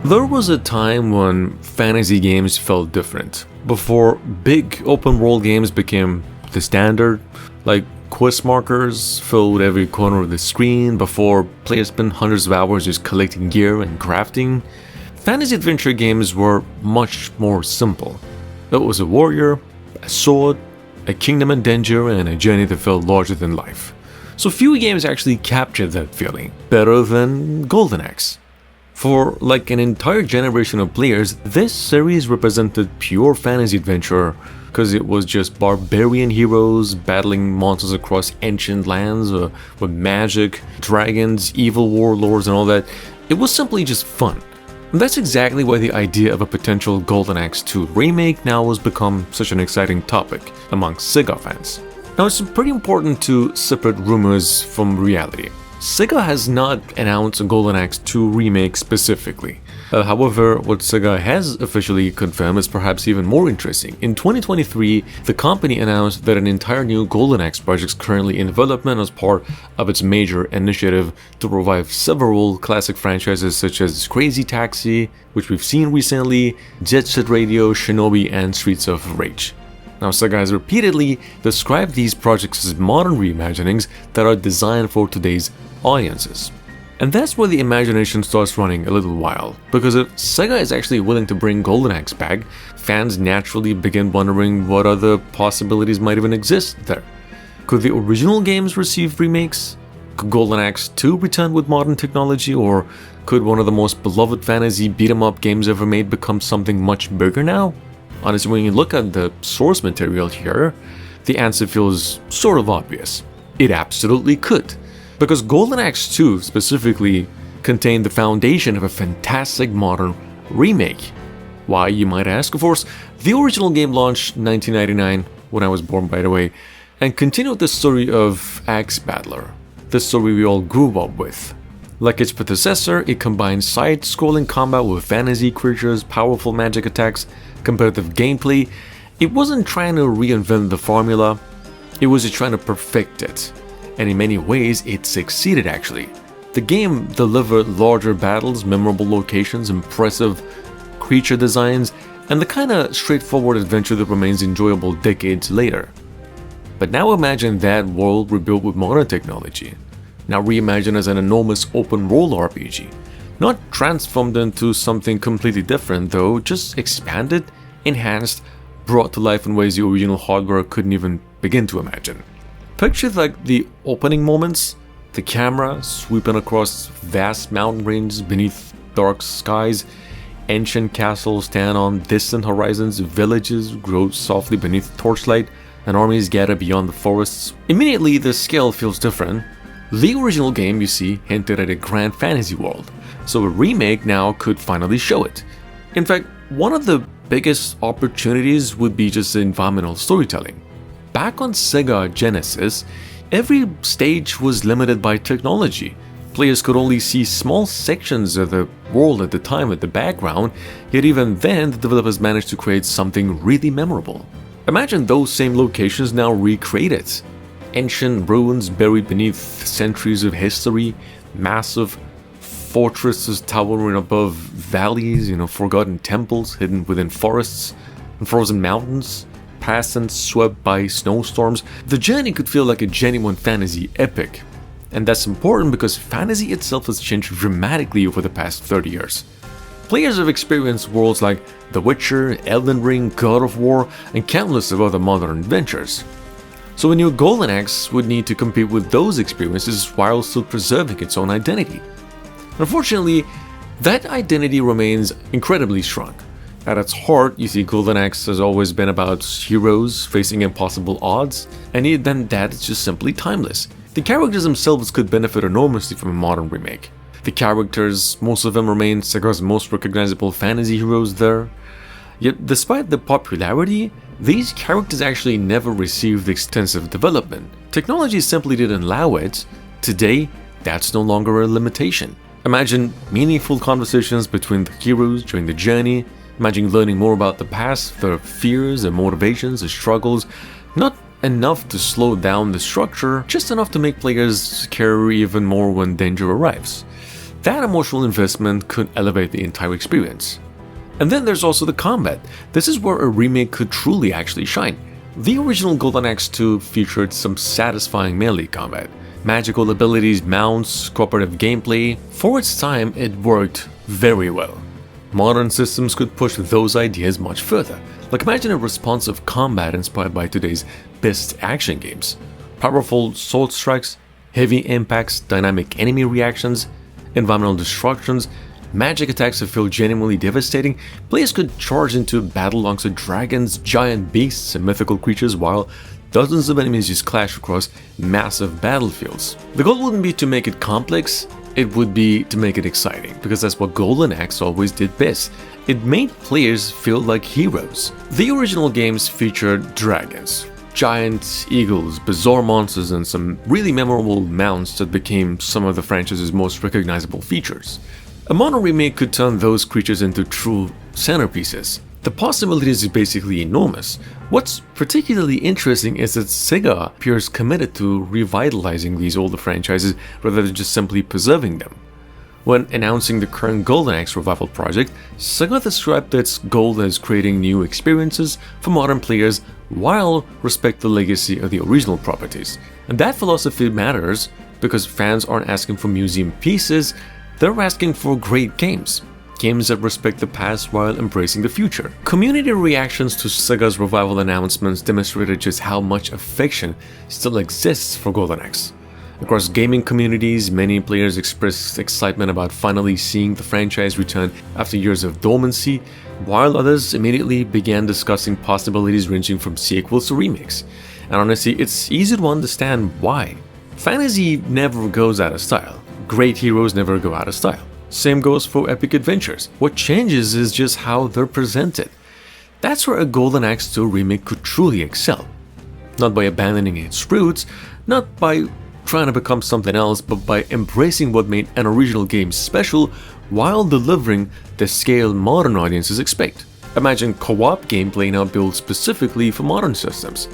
There was a time when fantasy games felt different, before big open world games became the standard, like quest markers filled every corner of the screen, before players spent hundreds of hours just collecting gear and crafting. Fantasy adventure games were much more simple. It was a warrior, a sword, a kingdom in danger, and a journey that felt larger than life. So few games actually captured that feeling better than Golden Axe. For like an entire generation of players, this series represented pure fantasy adventure, because it was just barbarian heroes battling monsters across ancient lands with magic, dragons, evil warlords, and all that. It was simply just fun. And that's exactly why the idea of a potential Golden Axe 2 remake now has become such an exciting topic among Sega fans. Now, it's pretty important to separate rumors from reality. Sega has not announced a Golden Axe 2 remake specifically. However, what Sega has officially confirmed is perhaps even more interesting. In 2023, the company announced that an entire new Golden Axe project is currently in development as part of its major initiative to revive several classic franchises such as Crazy Taxi, which we've seen recently, Jet Set Radio, Shinobi, and Streets of Rage. Now, Sega has repeatedly described these projects as modern reimaginings that are designed for today's audiences. And that's where the imagination starts running a little wild, because if Sega is actually willing to bring Golden Axe back, fans naturally begin wondering what other possibilities might even exist there. Could the original games receive remakes? Could Golden Axe 2 return with modern technology, or could one of the most beloved fantasy beat-em-up games ever made become something much bigger now? Honestly, when you look at the source material here, the answer feels sort of obvious. It absolutely could. Because Golden Axe 2 specifically contained the foundation of a fantastic modern remake. Why, you might ask? Of course, the original game launched in 1999, when I was born by the way, and continued the story of Axe Battler, the story we all grew up with. Like its predecessor, it combined side-scrolling combat with fantasy creatures, powerful magic attacks, competitive gameplay. It wasn't trying to reinvent the formula, it was just trying to perfect it. And in many ways, it succeeded actually. The game delivered larger battles, memorable locations, impressive creature designs, and the kinda straightforward adventure that remains enjoyable decades later. But now imagine that world rebuilt with modern technology. Now reimagined as an enormous open-world RPG. Not transformed into something completely different though, just expanded, enhanced, brought to life in ways the original hardware couldn't even begin to imagine. Picture like the opening moments, the camera sweeping across vast mountain ranges beneath dark skies, ancient castles stand on distant horizons, villages grow softly beneath torchlight, and armies gather beyond the forests. Immediately the scale feels different. The original game, you see, hinted at a grand fantasy world, so a remake now could finally show it. In fact, one of the biggest opportunities would be just environmental storytelling. Back on Sega Genesis, every stage was limited by technology. Players could only see small sections of the world at the time at the background, yet even then the developers managed to create something really memorable. Imagine those same locations now recreated. Ancient ruins buried beneath centuries of history, massive fortresses towering above valleys, forgotten temples hidden within forests and frozen mountains, peasants swept by snowstorms. The journey could feel like a genuine fantasy epic. And that's important because fantasy itself has changed dramatically over the past 30 years. Players have experienced worlds like The Witcher, Elden Ring, God of War, and countless of other modern adventures. So a new Golden Axe would need to compete with those experiences while still preserving its own identity. Unfortunately, that identity remains incredibly strong. At its heart, you see, Golden Axe has always been about heroes facing impossible odds, and even that is just simply timeless. The characters themselves could benefit enormously from a modern remake. The characters, most of them remain Sega's most recognizable fantasy heroes there. Yet despite the popularity, these characters actually never received extensive development. Technology simply didn't allow it. Today, that's no longer a limitation. Imagine meaningful conversations between the heroes during the journey. Imagine learning more about the past, their fears, their motivations, their struggles. Not enough to slow down the structure, just enough to make players care even more when danger arrives. That emotional investment could elevate the entire experience. And then there's also the combat. This is where a remake could truly actually shine. The original Golden Axe 2 featured some satisfying melee combat, magical abilities, mounts, cooperative gameplay. For its time, it worked very well. Modern systems could push those ideas much further. Like imagine a responsive combat inspired by today's best action games. Powerful sword strikes, heavy impacts, dynamic enemy reactions, environmental destructions, magic attacks that feel genuinely devastating. Players could charge into battle alongside dragons, giant beasts, and mythical creatures while dozens of enemies just clash across massive battlefields. The goal wouldn't be to make it complex, it would be to make it exciting, because that's what Golden Axe always did best. It made players feel like heroes. The original games featured dragons, giant eagles, bizarre monsters, and some really memorable mounts that became some of the franchise's most recognizable features. A modern remake could turn those creatures into true centerpieces. The possibilities is basically enormous. What's particularly interesting is that Sega appears committed to revitalizing these older franchises rather than just simply preserving them. When announcing the current Golden Axe revival project, Sega described its goal as creating new experiences for modern players while respect the legacy of the original properties. And that philosophy matters because fans aren't asking for museum pieces, they're asking for great games. Games that respect the past while embracing the future. Community reactions to Sega's revival announcements demonstrated just how much affection still exists for Golden Axe. Across gaming communities, many players expressed excitement about finally seeing the franchise return after years of dormancy, while others immediately began discussing possibilities ranging from sequels to remakes. And honestly, it's easy to understand why. Fantasy never goes out of style. Great heroes never go out of style. Same goes for epic adventures. What changes is just how they're presented. That's where a Golden Axe 2 remake could truly excel. Not by abandoning its roots, not by trying to become something else, but by embracing what made an original game special while delivering the scale modern audiences expect. Imagine co-op gameplay now built specifically for modern systems.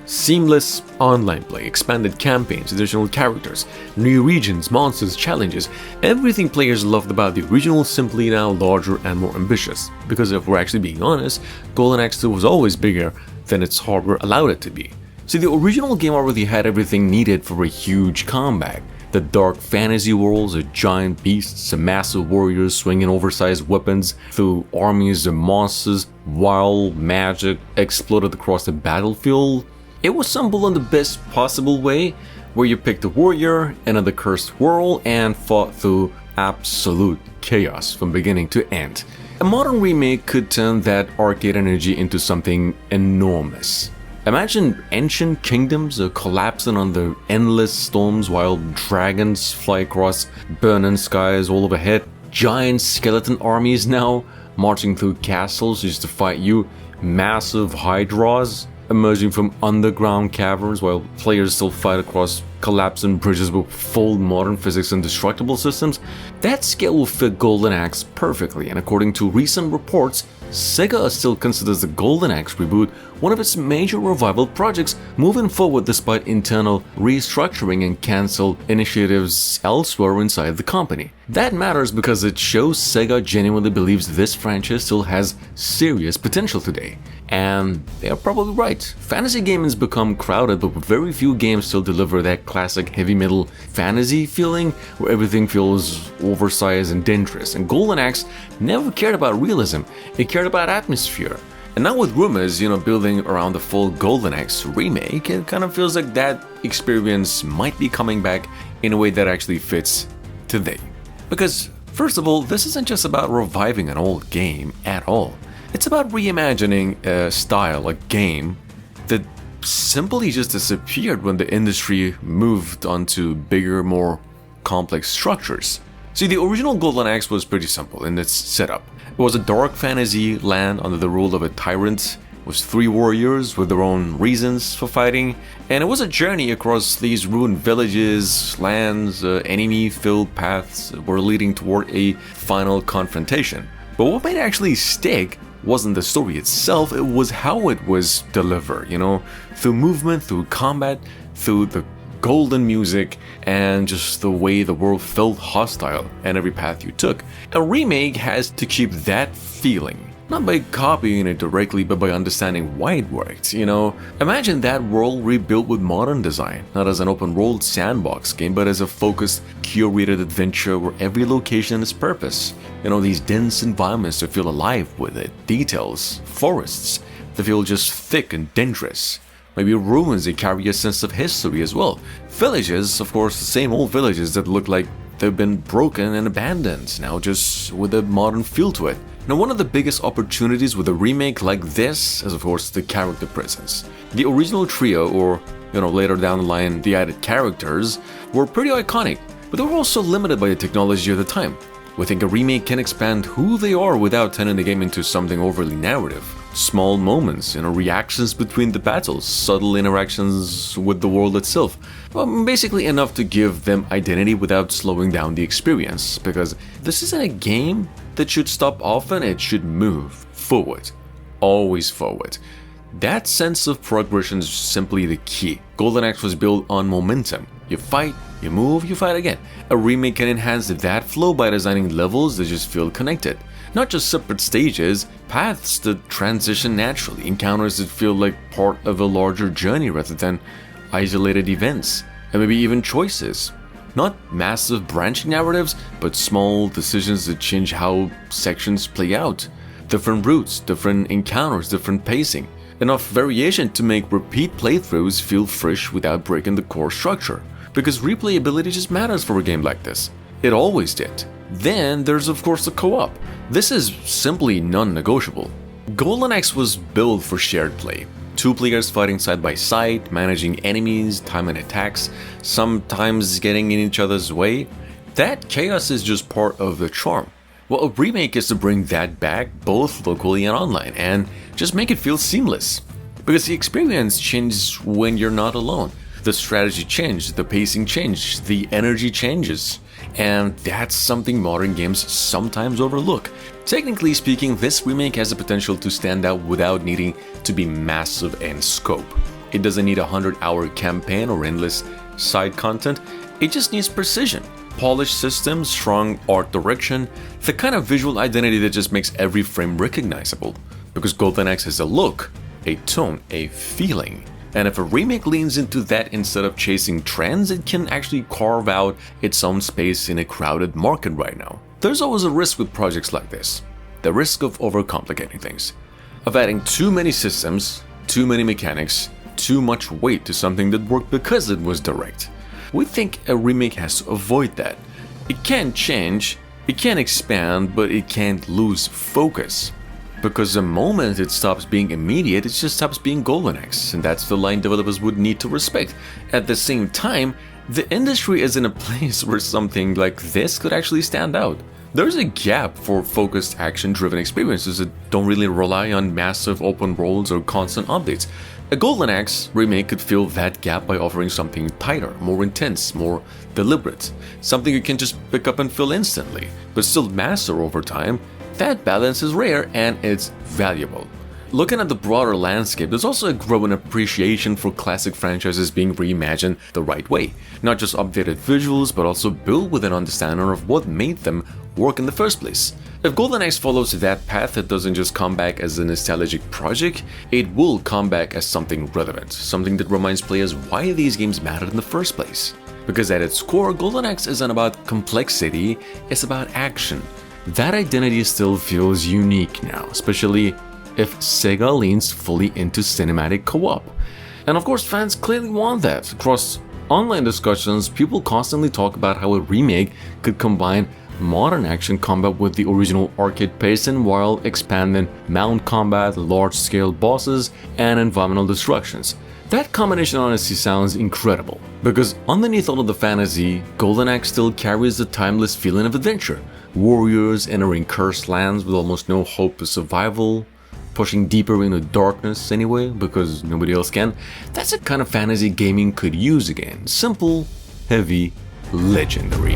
Seamless online play, expanded campaigns, additional characters, new regions, monsters, challenges. Everything players loved about the original, simply now larger and more ambitious. Because if we're actually being honest, Golden Axe 2 was always bigger than its hardware allowed it to be. See, the original game already had everything needed for a huge comeback. The dark fantasy worlds, the giant beasts, and massive warriors swinging oversized weapons through armies of monsters, while magic exploded across the battlefield. It was assembled in the best possible way, where you picked a warrior, entered the cursed world, and fought through absolute chaos from beginning to end. A modern remake could turn that arcade energy into something enormous. Imagine ancient kingdoms collapsing under endless storms while dragons fly across burning skies all overhead. Giant skeleton armies now marching through castles just to fight you. Massive hydras emerging from underground caverns while players still fight across collapsing bridges with full modern physics and destructible systems. That scale will fit Golden Axe perfectly, and according to recent reports, Sega still considers the Golden Axe reboot one of its major revival projects moving forward despite internal restructuring and cancelled initiatives elsewhere inside the company. That matters because it shows Sega genuinely believes this franchise still has serious potential today. And they're probably right. Fantasy gaming has become crowded, but very few games still deliver that classic heavy metal fantasy feeling where everything feels oversized and dangerous. And Golden Axe never cared about realism, it cared about atmosphere. And now with rumors, building around the full Golden Axe remake, it kind of feels like that experience might be coming back in a way that actually fits today. Because, first of all, this isn't just about reviving an old game at all. It's about reimagining a style, a game, that simply just disappeared when the industry moved onto bigger, more complex structures. See, the original Golden Axe was pretty simple in its setup. It was a dark fantasy land under the rule of a tyrant, with 3 warriors with their own reasons for fighting, and it was a journey across these ruined villages, lands, enemy-filled paths that were leading toward a final confrontation. But what made it actually stick wasn't the story itself, it was how it was delivered, through movement, through combat, through the golden music, and just the way the world felt hostile and every path you took. A remake has to keep that feeling. Not by copying it directly, but by understanding why it worked, you know? Imagine that world rebuilt with modern design, not as an open-world sandbox game, but as a focused, curated adventure where every location has purpose. You know, these dense environments that feel alive with it, details, forests that feel just thick and dangerous. Maybe ruins that carry a sense of history as well. Villages, of course, the same old villages that look like they've been broken and abandoned, now just with a modern feel to it. Now, one of the biggest opportunities with a remake like this is, of course, the character presence. The original trio, or, later down the line, the added characters, were pretty iconic, but they were also limited by the technology of the time. We think a remake can expand who they are without turning the game into something overly narrative. Small moments, reactions between the battles, subtle interactions with the world itself. Well, basically enough to give them identity without slowing down the experience, because this isn't a game that should stop often, it should move forward. Always forward. That sense of progression is simply the key. Golden Axe was built on momentum. You fight, you move, you fight again. A remake can enhance that flow by designing levels that just feel connected. Not just separate stages, paths that transition naturally, encounters that feel like part of a larger journey rather than isolated events, and maybe even choices. Not massive branching narratives, but small decisions that change how sections play out. Different routes, different encounters, different pacing. Enough variation to make repeat playthroughs feel fresh without breaking the core structure. Because replayability just matters for a game like this. It always did. Then there's of course the co-op. This is simply non-negotiable. Golden Axe was built for shared play. Two players fighting side by side, managing enemies, timing attacks, sometimes getting in each other's way. That chaos is just part of the charm. Well, a remake is to bring that back both locally and online and just make it feel seamless. Because the experience changes when you're not alone. The strategy changes, the pacing changes, the energy changes. And that's something modern games sometimes overlook. Technically speaking, this remake has the potential to stand out without needing to be massive in scope. It doesn't need a 100-hour campaign or endless side content, it just needs precision. Polished systems, strong art direction, the kind of visual identity that just makes every frame recognizable. Because Golden Axe has a look, a tone, a feeling. And if a remake leans into that instead of chasing trends, it can actually carve out its own space in a crowded market right now. There's always a risk with projects like this. The risk of overcomplicating things. Of adding too many systems, too many mechanics, too much weight to something that worked because it was direct. We think a remake has to avoid that. It can change, it can expand, but it can't lose focus. Because the moment it stops being immediate, it just stops being Golden Axe, and that's the line developers would need to respect. At the same time, the industry is in a place where something like this could actually stand out. There's a gap for focused, action-driven experiences that don't really rely on massive open worlds or constant updates. A Golden Axe remake could fill that gap by offering something tighter, more intense, more deliberate. Something you can just pick up and fill instantly, but still master over time. That balance is rare and it's valuable. Looking at the broader landscape, there's also a growing appreciation for classic franchises being reimagined the right way. Not just updated visuals, but also built with an understanding of what made them work in the first place. If Golden Axe follows that path, it doesn't just come back as a nostalgic project, it will come back as something relevant, something that reminds players why these games mattered in the first place. Because at its core, Golden Axe isn't about complexity, it's about action. That identity still feels unique now, especially if Sega leans fully into cinematic co-op. And of course, fans clearly want that. Across online discussions, people constantly talk about how a remake could combine modern action combat with the original arcade pacing while expanding mount combat, large-scale bosses, and environmental destructions. That combination honestly sounds incredible, because underneath all of the fantasy, Golden Axe still carries the timeless feeling of adventure. Warriors entering cursed lands with almost no hope of survival, pushing deeper into darkness anyway, because nobody else can. That's the kind of fantasy gaming could use again. Simple, heavy, legendary.